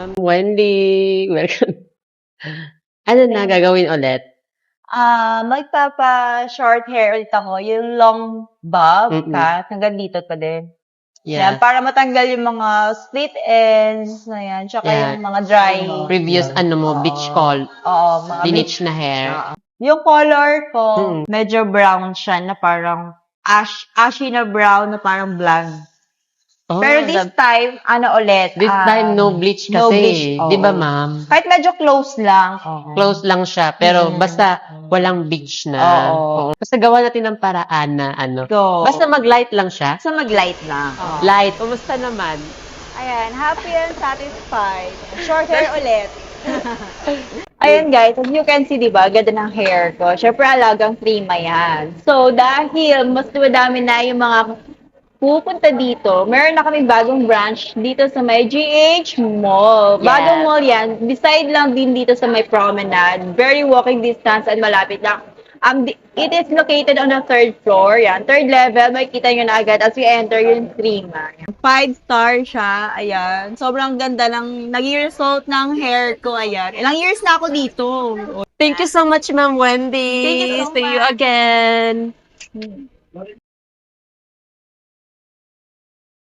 Ma'am Wendy, welcome. Ano na gagawin ulit? Magpapa-short hair ulit ako. Yung long bob cut, hanggang dito pa din. Yan, Yes. para matanggal yung mga split ends na yan, tsaka Yeah. yung mga dry. Previous beach call, Oo, mga bleach na hair. Yung color ko, medyo brown siya na parang ashy na brown na parang blonde. Oh, Pero this time, ulit? This time, no bleach kasi. no bleach, Di ba, ma'am? Kahit medyo close lang. Close lang siya, pero basta walang bleach na. Oo. Basta gawa natin ng paraan na Go. Basta mag-light lang siya. Basta mag-light lang. Light. Kumusta naman? Ayan, happy and satisfied. Short hair ulit. Ayan guys, as you can see, diba, ganda ng hair ko. Syempre, alagang prima yan. So, dahil mas dumadami na yung mga pupunta dito, meron na kami bagong branch dito sa may GH Mall. Yes. Bagong mall yan. Beside lang din dito sa may promenade. Very walking distance and malapit lang. It is located on the 3rd floor. Yan. 3rd level. Makikita nyo na agad as we enter yung Prima. 5-star siya. Ayan. Sobrang ganda ng naging result ng hair ko. Ayan. Ilang years na ako dito. Thank you so much, Ma'am Wendy. Thank you so See you much. again.